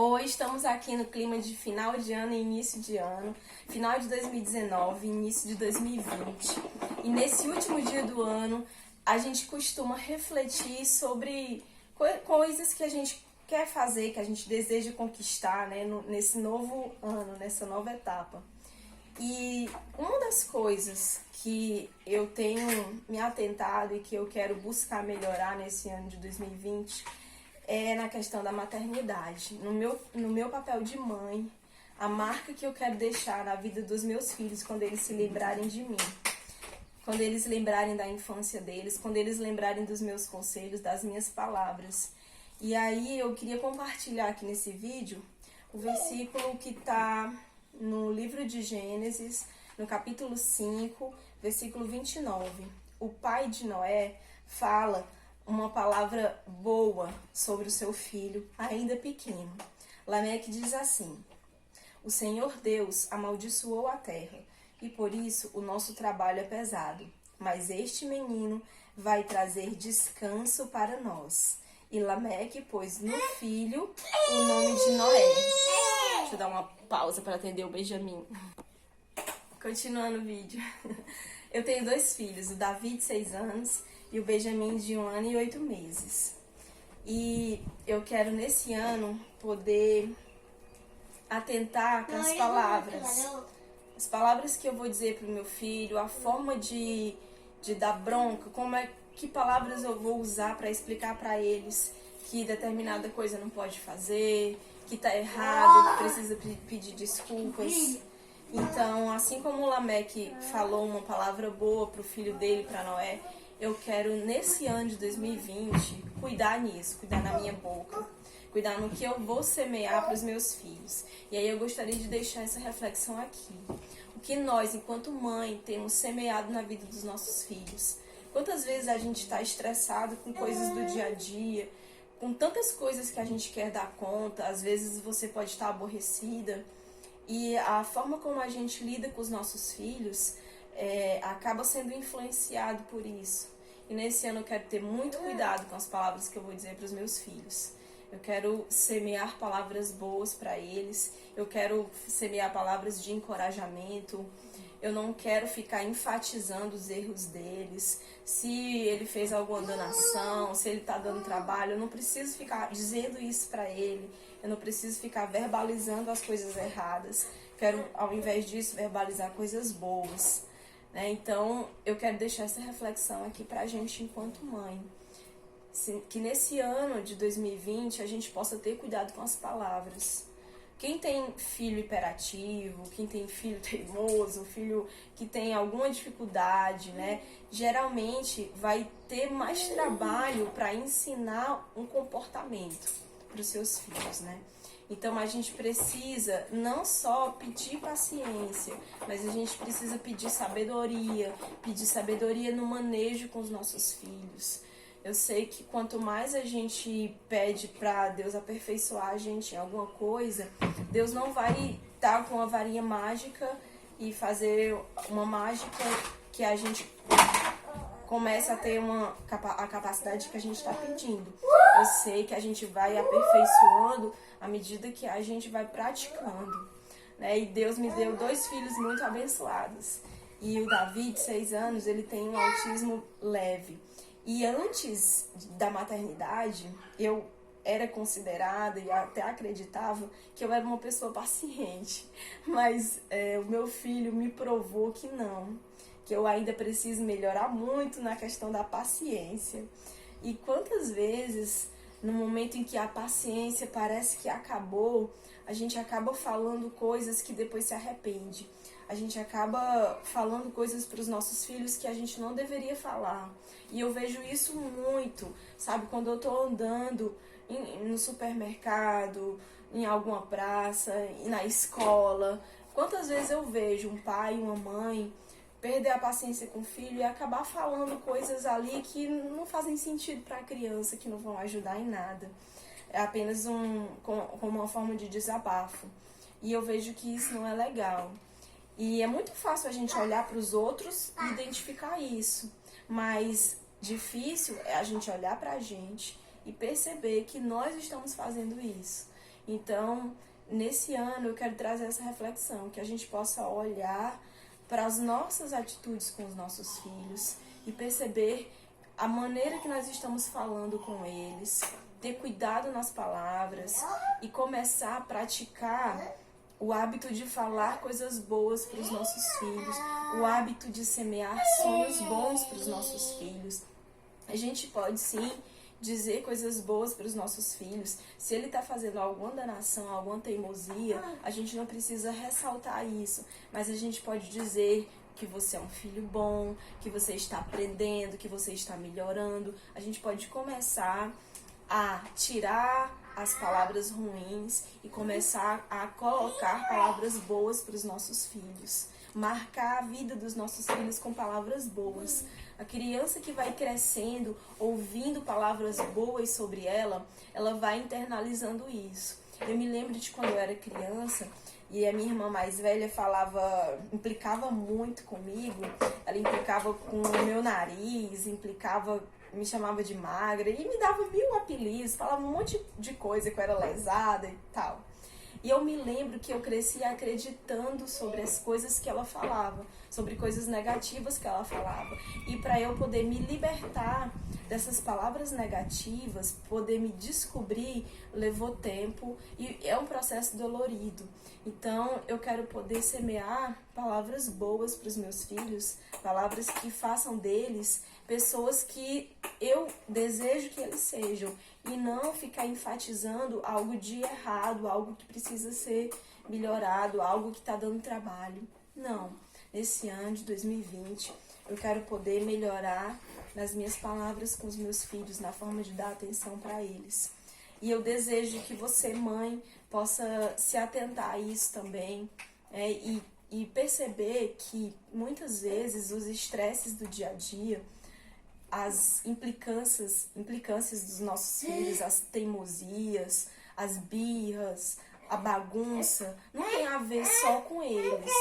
Hoje estamos aqui no clima de final de ano e início de ano, final de 2019, início de 2020. E nesse último dia do ano, a gente costuma refletir sobre coisas que a gente quer fazer, que a gente deseja conquistar, né, nesse novo ano, nessa nova etapa. E uma das coisas que eu tenho me atentado e que eu quero buscar melhorar nesse ano de 2020 é na questão da maternidade. No meu papel de mãe, a marca que eu quero deixar na vida dos meus filhos quando eles se lembrarem de mim. Quando eles lembrarem da infância deles, quando eles lembrarem dos meus conselhos, das minhas palavras. E aí eu queria compartilhar aqui nesse vídeo o versículo que está no livro de Gênesis, no capítulo 5, versículo 29. O pai de Noé fala uma palavra boa sobre o seu filho, ainda pequeno. Lameque diz assim: o Senhor Deus amaldiçoou a terra, e por isso o nosso trabalho é pesado. Mas este menino vai trazer descanso para nós. E Lameque pôs no filho o nome de Noé. Deixa eu dar uma pausa para atender o Benjamin. Continuando o vídeo. Eu tenho 2 filhos, o Davi de 6 anos e o Benjamin de 1 ano e 8 meses. E eu quero nesse ano poder atentar com as palavras. As palavras que eu vou dizer para o meu filho, a forma de dar bronca, que palavras eu vou usar para explicar para eles que determinada coisa não pode fazer, que tá errado, que precisa pedir desculpas. Então, assim como o Lameque falou uma palavra boa pro filho dele, para Noé, eu quero nesse ano de 2020 cuidar nisso, cuidar na minha boca, cuidar no que eu vou semear para os meus filhos. E aí eu gostaria de deixar essa reflexão aqui. O que nós, enquanto mãe, temos semeado na vida dos nossos filhos. Quantas vezes a gente está estressado com coisas do dia a dia, com tantas coisas que a gente quer dar conta, às vezes você pode estar aborrecida, e a forma como a gente lida com os nossos filhos acaba sendo influenciado por isso. E nesse ano eu quero ter muito cuidado com as palavras que eu vou dizer para os meus filhos. Eu quero semear palavras boas para eles, eu quero semear palavras de encorajamento. Eu não quero ficar enfatizando os erros deles. Se ele fez alguma danação, se ele está dando trabalho, eu não preciso ficar dizendo isso para ele. Eu não preciso ficar verbalizando as coisas erradas. Quero, ao invés disso, verbalizar coisas boas. Né? Então, eu quero deixar essa reflexão aqui para a gente enquanto mãe. Que nesse ano de 2020 a gente possa ter cuidado com as palavras. Quem tem filho hiperativo, quem tem filho teimoso, filho que tem alguma dificuldade, né? Geralmente vai ter mais trabalho para ensinar um comportamento para os seus filhos, né? Então a gente precisa não só pedir paciência, mas a gente precisa pedir sabedoria no manejo com os nossos filhos. Eu sei que quanto mais a gente pede para Deus aperfeiçoar a gente em alguma coisa, Deus não vai estar com uma varinha mágica e fazer uma mágica que a gente comece a ter a capacidade que a gente está pedindo. Eu sei que a gente vai aperfeiçoando à medida que a gente vai praticando. Né? E Deus me deu 2 filhos muito abençoados. E o Davi, de 6 anos, ele tem um autismo leve. E antes da maternidade, eu era considerada e até acreditava que eu era uma pessoa paciente. Mas o meu filho me provou que não, que eu ainda preciso melhorar muito na questão da paciência. E quantas vezes, no momento em que a paciência parece que acabou, a gente acaba falando coisas que depois se arrepende. A gente acaba falando coisas para os nossos filhos que a gente não deveria falar. E eu vejo isso muito, sabe? Quando eu tô andando no supermercado, em alguma praça, na escola. Quantas vezes eu vejo um pai, uma mãe perder a paciência com o filho e acabar falando coisas ali que não fazem sentido para a criança, que não vão ajudar em nada. É apenas como uma forma de desabafo. E eu vejo que isso não é legal. E é muito fácil a gente olhar para os outros e identificar isso. Mas difícil é a gente olhar para a gente e perceber que nós estamos fazendo isso. Então, nesse ano eu quero trazer essa reflexão, que a gente possa olhar para as nossas atitudes com os nossos filhos e perceber a maneira que nós estamos falando com eles, ter cuidado nas palavras e começar a praticar o hábito de falar coisas boas para os nossos filhos, o hábito de semear sonhos bons para os nossos filhos. A gente pode sim dizer coisas boas para os nossos filhos. Se ele está fazendo alguma danação, alguma teimosia, a gente não precisa ressaltar isso, mas a gente pode dizer que você é um filho bom, que você está aprendendo, que você está melhorando. A gente pode começar a tirar as palavras ruins e começar a colocar palavras boas para os nossos filhos. Marcar a vida dos nossos filhos com palavras boas. A criança que vai crescendo, ouvindo palavras boas sobre ela, ela vai internalizando isso. Eu me lembro de quando eu era criança e a minha irmã mais velha implicava muito comigo. Ela implicava com o meu nariz, me chamava de magra e me dava 1000 apelidos, falava um monte de coisa, que eu era lesada e tal. E eu me lembro que eu cresci acreditando sobre as coisas que ela falava, sobre coisas negativas que ela falava. E para eu poder me libertar dessas palavras negativas, poder me descobrir, levou tempo e é um processo dolorido. Então eu quero poder semear palavras boas para os meus filhos, palavras que façam deles pessoas que eu desejo que eles sejam, e não ficar enfatizando algo de errado, algo que precisa ser melhorado, algo que está dando trabalho. Não. Nesse ano de 2020, eu quero poder melhorar nas minhas palavras com os meus filhos, na forma de dar atenção para eles. E eu desejo que você, mãe, possa se atentar a isso também, e perceber que muitas vezes os estresses do dia a dia, as implicâncias dos nossos filhos, as teimosias, as birras, a bagunça, não tem a ver só com eles.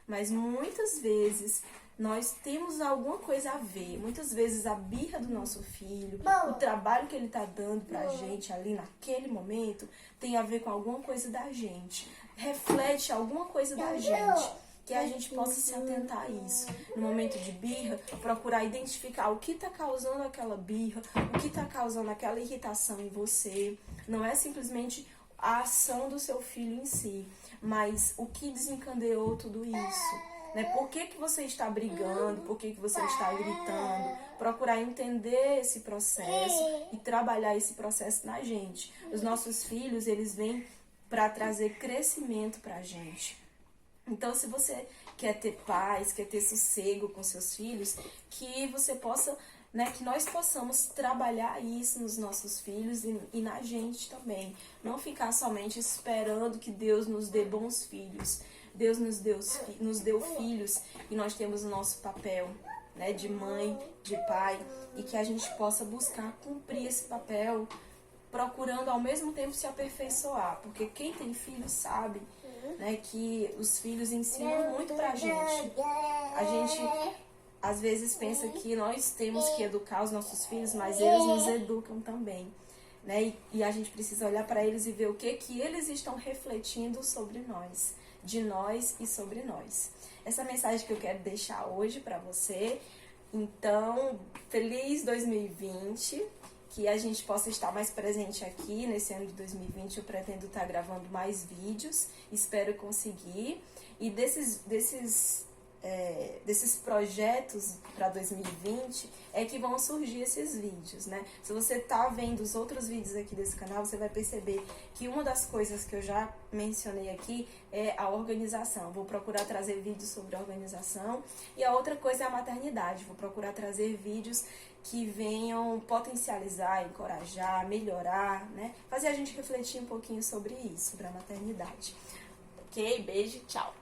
Mas muitas vezes nós temos alguma coisa a ver. Muitas vezes a birra do nosso filho, o trabalho que ele está dando pra gente ali naquele momento, tem a ver com alguma coisa da gente. Reflete alguma coisa da gente. Que a gente possa se atentar a isso. No momento de birra, procurar identificar o que está causando aquela birra, o que está causando aquela irritação em você. Não é simplesmente a ação do seu filho em si, mas o que desencadeou tudo isso. Né? Por que você está brigando? Por que você está gritando? Procurar entender esse processo e trabalhar esse processo na gente. Os nossos filhos, eles vêm para trazer crescimento para a gente. Então, se você quer ter paz, quer ter sossego com seus filhos, que você possa, que nós possamos trabalhar isso nos nossos filhos e na gente também. Não ficar somente esperando que Deus nos dê bons filhos. Deus nos deu filhos e nós temos o nosso papel, de mãe, de pai, e que a gente possa buscar cumprir esse papel, procurando ao mesmo tempo se aperfeiçoar. Porque quem tem filho sabe que os filhos ensinam muito pra gente. A gente às vezes pensa que nós temos que educar os nossos filhos, mas eles nos educam também. E a gente precisa olhar para eles e ver o que eles estão refletindo sobre nós, de nós e sobre nós. Essa mensagem que eu quero deixar hoje para você. Então, feliz 2020. Que a gente possa estar mais presente aqui nesse ano de 2020. Eu pretendo estar gravando mais vídeos, espero conseguir. E desses projetos para 2020 é que vão surgir esses vídeos, Se você está vendo os outros vídeos aqui desse canal, você vai perceber que uma das coisas que eu já mencionei aqui é a organização. Vou procurar trazer vídeos sobre a organização. E a outra coisa é a maternidade. Vou procurar trazer vídeos que venham potencializar, encorajar, melhorar, fazer a gente refletir um pouquinho sobre isso, sobre a maternidade. Ok? Beijo, tchau!